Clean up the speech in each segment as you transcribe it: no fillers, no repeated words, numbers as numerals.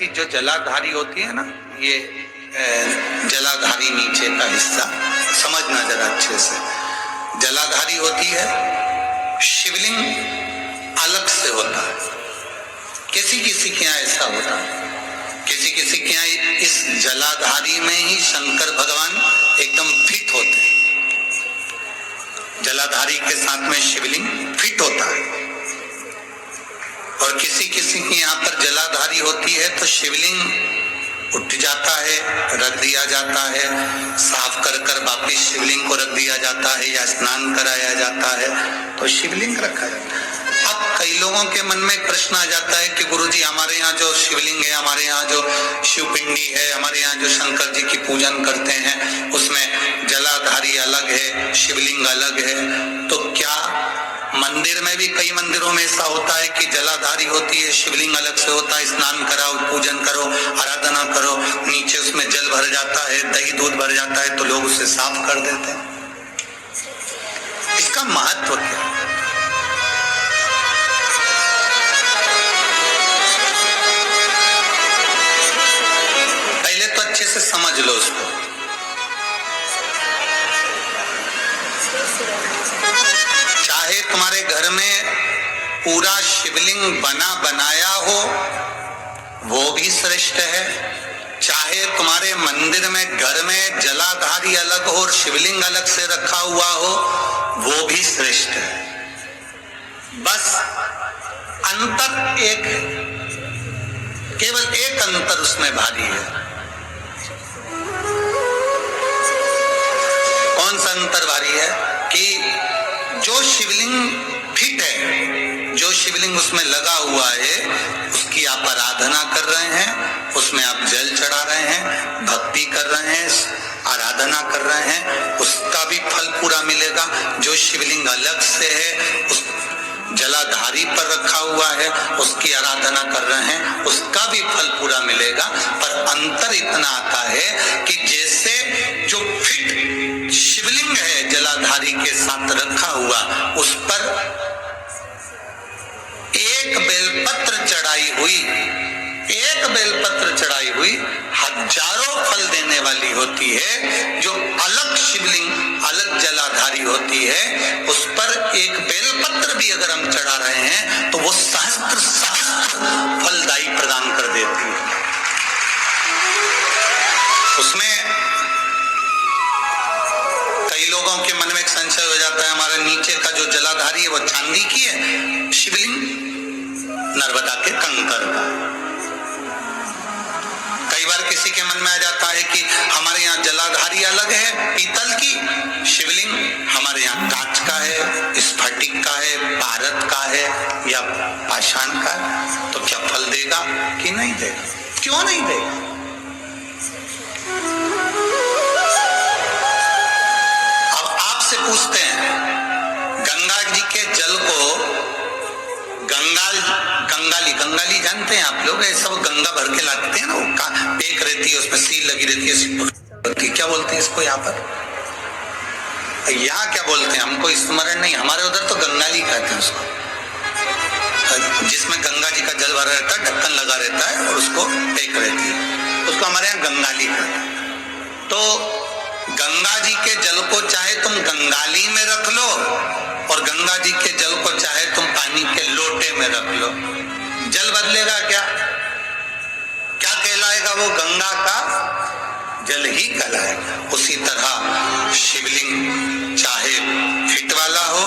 जो जलाधारी होती है ना, ये जलाधारी नीचे का हिस्सा समझना जरा अच्छे से। जलाधारी होती है, शिवलिंग अलग से होता है। किसी किसी के यहाँ ऐसा होता है, किसी किसी के यहाँ इस जलाधारी में ही शंकर भगवान एकदम फिट होते हैं। जलाधारी के साथ में शिवलिंग फिट होता है। और किसी किसी के यहाँ पर जलाधारी होती है तो शिवलिंग उठ जाता है, रख दिया जाता है, साफ कर कर वापिस शिवलिंग को रख दिया जाता है या स्नान कराया जाता है तो शिवलिंग रखा जाता है। अब कई लोगों के मन में एक प्रश्न आ जाता है कि गुरुजी हमारे यहाँ जो शिवलिंग है, हमारे यहाँ जो शिवपिंडी है, हमारे यहाँ जो शंकर जी की पूजन करते हैं उसमें जलाधारी अलग है, शिवलिंग अलग है, तो क्या मंदिर में भी कई मंदिरों में ऐसा होता है कि जलाधारी होती है, शिवलिंग अलग से होता है, स्नान कराओ, पूजन करो, आराधना करो, नीचे उसमें जल भर जाता है, दही दूध भर जाता है तो लोग उसे साफ कर देते हैं। इसका महत्व क्या है? पहले तो अच्छे से समझ लो उसको। चाहे तुम्हारे घर में पूरा शिवलिंग बना बनाया हो वो भी श्रेष्ठ है, चाहे तुम्हारे मंदिर में घर में जलाधारी अलग हो और शिवलिंग अलग से रखा हुआ हो वो भी श्रेष्ठ है। बस अंतर एक, केवल एक अंतर उसमें भारी है। कौन सा अंतर भारी है? कि जो शिवलिंग फिट है, जो शिवलिंग उसमें लगा हुआ है, उसकी आप आराधना कर रहे हैं, उसमें आप जल चढ़ा रहे हैं, भक्ति कर रहे हैं, आराधना कर रहे हैं, उसका भी फल पूरा मिलेगा। जो शिवलिंग अलग से है, उस जलाधारी पर रखा हुआ है, उसकी आराधना कर रहे हैं, उसका भी फल पूरा मिलेगा। पर अंतर इतना आता है कि जैसे जो फिट शिवलिंग है जलाधारी के साथ रखा हुआ, उस पर एक बेलपत्र चढ़ाई हुई, एक बेलपत्र चढ़ाई हुई हजारों फल देने वाली होती है। जो अलग शिवलिंग अलग जलाधारी होती है उस पर एक बेलपत्र भी अगर हम चढ़ा रहे हैं तो वो सहस्त्र सहस्त्र फलदायी प्रदान कर देती है। उसमें कई लोगों के मन में एक संशय हो जाता है, हमारे नीचे का जो जलाधारी है वो चांदी की है, शिवलिंग नर्मदा के कंकर का। कई बार किसी के मन में आ जाता है कि हमारे यहाँ जलाधारी अलग है पीतल की, शिवलिंग हमारे यहाँ कांच का है, स्फटिक का है, भारत का है या पाषाण का है, तो क्या फल देगा कि नहीं देगा? क्यों नहीं देगा? पूछते हैं, गंगा जी के जल को गंगाली जानते हैं आप लोग? सब गंगा भर के लाते हैं ना, वो पेक रहती है, उसमें सील लगी रहती है, क्या बोलते हैं इसको? यहाँ पर यहाँ क्या बोलते हैं हमको स्मरण नहीं, हमारे उधर तो गंगाली कहते हैं उसको, जिसमें गंगा जी का जल भरा रहता है, ढक्कन लगा रहता है और उसको पेक रहती है, उसको हमारे यहाँ गंगाली कहते हैं। तो गंगा जी के जल को चाहे तुम गंगाली में रख लो और गंगा जी के जल को चाहे तुम पानी के लोटे में रख लो, जल बदलेगा क्या? क्या कहलाएगा वो? गंगा का जल ही कहलाएगा। उसी तरह शिवलिंग चाहे फिट वाला हो,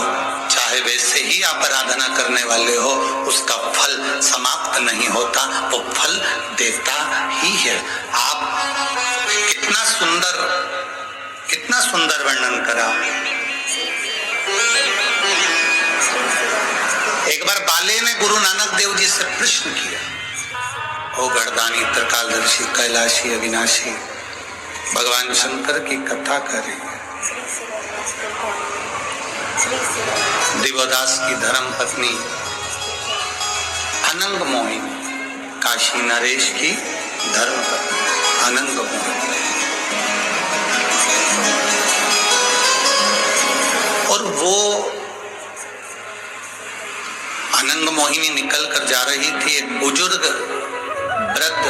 चाहे वैसे ही आप आराधना करने वाले हो, उसका फल समाप्त नहीं होता, वो फल देता ही है। आप कितना सुंदर वर्णन करा। एक बार बाले ने गुरु नानक देव जी से प्रश्न किया, ओ गढ़दानी त्रिकालदर्शी कैलाशी अविनाशी, भगवान शंकर की कथा करें, दिवोदास की धर्म पत्नी अनंग मोहिनी, काशी नरेश की धर्म पत्नी अनंग मोहिनी, और वो अनंग मोहिनी निकल कर जा रही थी। एक बुजुर्ग वृद्ध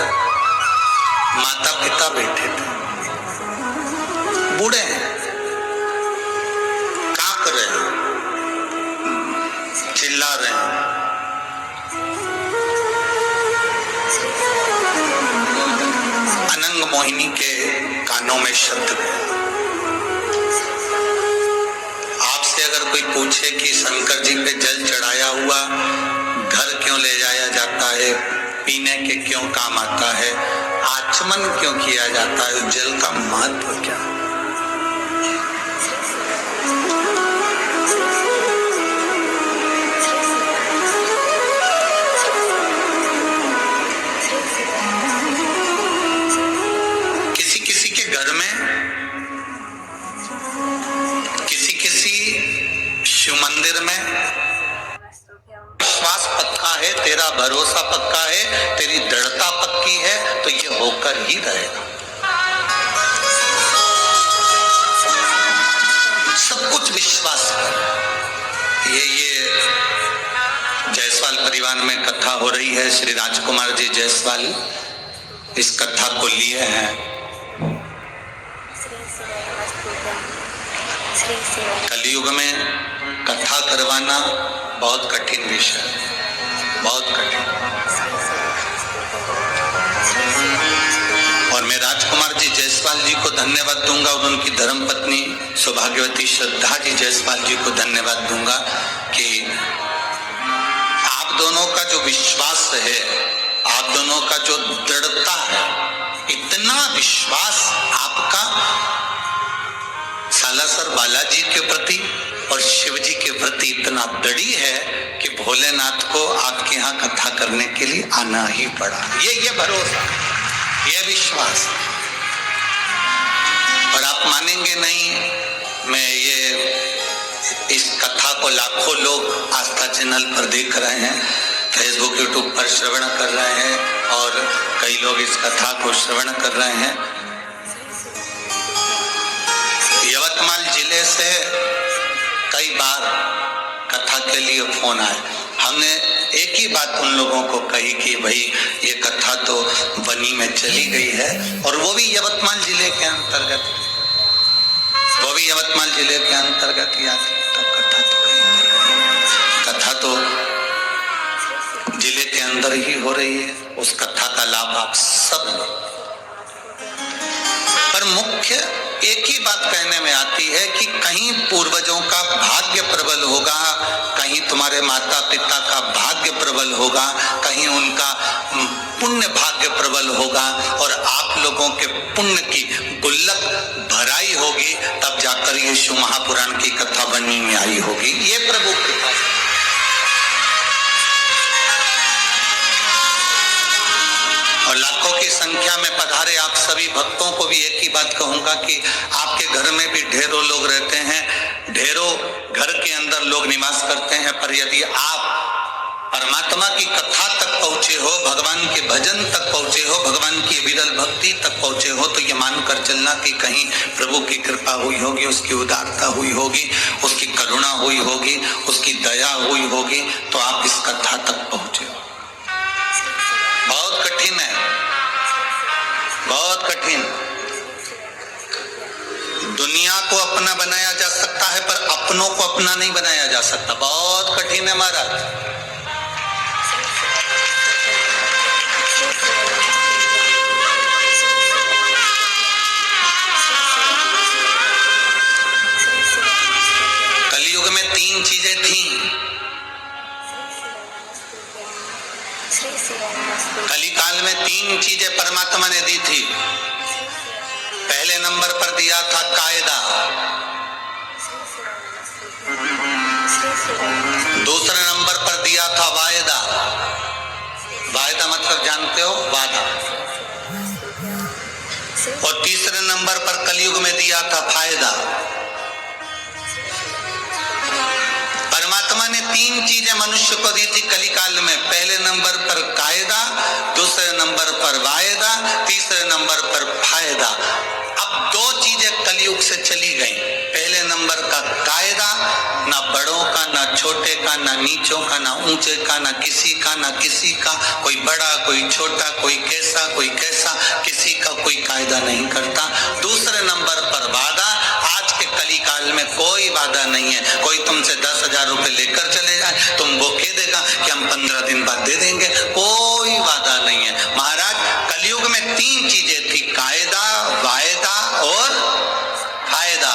माता पिता बैठे थे, बूढ़े हैं, कांप रहे हैं, चिल्ला रहे हैं। अनंग मोहिनी के कानों में शब्द गए। आपसे अगर कोई पूछे कि शंकर जी पे जल चढ़ाया हुआ घर क्यों ले जाया जाता है, पीने के क्यों काम आता है, आचमन क्यों किया जाता है, जल का महत्व क्या है? किसी किसी के घर में, किसी किसी शिव मंदिर में विश्वास पक्का है, तेरा भरोसा पक्का है, तेरी दृढ़ता पक्की है, तो ये होकर ही रहेगा। सब कुछ विश्वास कर। ये जायसवाल परिवार में कथा हो रही है। श्री राजकुमार जी जायसवाल इस कथा को लिए हैं। कलयुग में कथा करवाना बहुत कठिन विषय है, बहुत कठिन। और मैं राजकुमार जी जायसवाल जी को धन्यवाद दूंगा और उनकी धर्मपत्नी सौभाग्यवती श्रद्धा जी जायसवाल जी को धन्यवाद दूंगा कि आप दोनों का जो विश्वास है, आप दोनों का जो दृढ़ता है, इतना विश्वास आपका सालासर बालाजी के प्रति और शिव जी के प्रति इतना दृढ़ है कि भोलेनाथ को आपके यहाँ कथा करने के लिए आना ही पड़ा। ये भरोसा, ये विश्वास। और आप मानेंगे नहीं, मैं ये इस कथा को लाखों लोग आस्था चैनल पर देख रहे हैं, फेसबुक यूट्यूब पर श्रवण कर रहे हैं और कई लोग इस कथा को श्रवण कर रहे हैं। यवतमाल जिले से कई बार कथा के लिए फोन आए। हमने एक ही बात उन लोगों को कही कि भाई ये कथा तो बनी में चली गई है, और वो भी यवतमाल जिले के अंतर्गत, वो भी यवतमाल जिले के अंतर्गत ही आती है। तो कथा तो जिले के अंदर ही हो रही है। उस कथा का लाभ आप सब लो। पर मुख्य एक ही बात कहने में आती है कि कहीं पूर्वजों का भाग्य प्रबल होगा, कहीं तुम्हारे माता पिता का भाग्य प्रबल होगा, कहीं उनका पुण्य भाग्य प्रबल होगा, और आप लोगों के पुण्य की गुल्लक भराई होगी, तब जाकर ये शिव महापुराण की कथा बनने में आई होगी। ये प्रभु कृपा। और लाखों की संख्या में पधारे आप सभी भक्तों को भी एक ही बात कहूंगा कि आपके घर में भी ढेरों लोग रहते हैं, ढेरों घर के अंदर लोग निवास करते हैं, पर यदि आप परमात्मा की कथा तक पहुंचे हो, भगवान के भजन तक पहुंचे हो, भगवान की विरल भक्ति तक पहुंचे हो, तो ये मानकर चलना कि कहीं प्रभु की कृपा हुई होगी, उसकी उदारता हुई होगी, उसकी करुणा हुई होगी, उसकी दया हुई होगी, तो आप इस कथा तक पहुंचे हो। बहुत कठिन है, बहुत कठिन। दुनिया को अपना बनाया जा सकता है, पर अपनों को अपना नहीं बनाया जा सकता। बहुत कठिन है महाराज। कलयुग में 3 चीजें थीं। कलिकाल में 3 चीजें परमात्मा ने दी थी। पहले नंबर पर दिया था कायदा, दूसरे नंबर पर दिया था वायदा। वायदा मतलब जानते हो, वादा। और तीसरे नंबर पर कलयुग में दिया था फायदा। परमात्मा ने 3 चीजें मनुष्य को दी थी कलिकाल में। पहले नंबर पर कायदा, दूसरे नंबर पर वायदा, तीसरे नंबर पर फायदा। अब 2 चीजें कलयुग से चली गई। पहले नंबर का कायदा, ना बड़ों का ना छोटे का, ना नीचों का, ना ऊंचे का, ना किसी का, ना किसी का, कोई बड़ा कोई छोटा, कोई कैसा कोई कैसा, किसी का कोई कायदा नहीं करता। दूसरे नंबर पर वादा, आज के कली काल में कोई वादा नहीं है। कोई तुमसे 10,000 रुपए लेकर चले जाए, तुम वो कह देगा कि हम 15 दिन बाद दे देंगे, कोई वादा नहीं है। महाराज कलयुग में 3 चीजें थी, कायदा, वायदा और फायदा।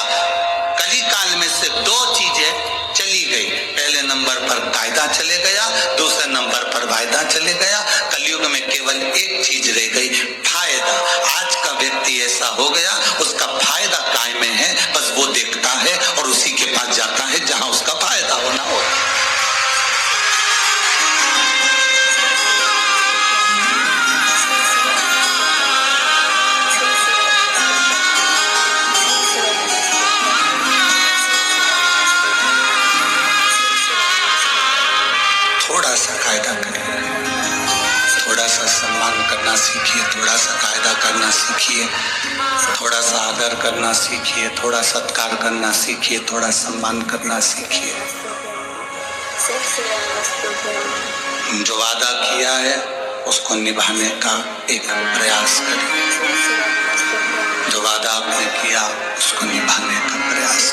कली काल में से 2 चीजें चली गई। पहले नंबर पर कायदा चले गया, दूसरे नंबर पर वायदा चले गया। कलयुग में केवल एक चीज रह गई, फायदा। आज का व्यक्ति ऐसा हो गया, उसका फायदा काय में है, बस वो देखता है और उसी के पास जाता है जहां उसका फायदा होना होता है। थोड़ा सा कायदा करिए, थोड़ा सा सम्मान करना सीखिए, थोड़ा सा कायदा करना सीखिए, थोड़ा सा आदर करना सीखिए, थोड़ा सत्कार करना सीखिए, थोड़ा सम्मान करना सीखिए। जो वादा किया है उसको निभाने का एक प्रयास करिए। जो वादा आपने किया उसको निभाने का प्रयास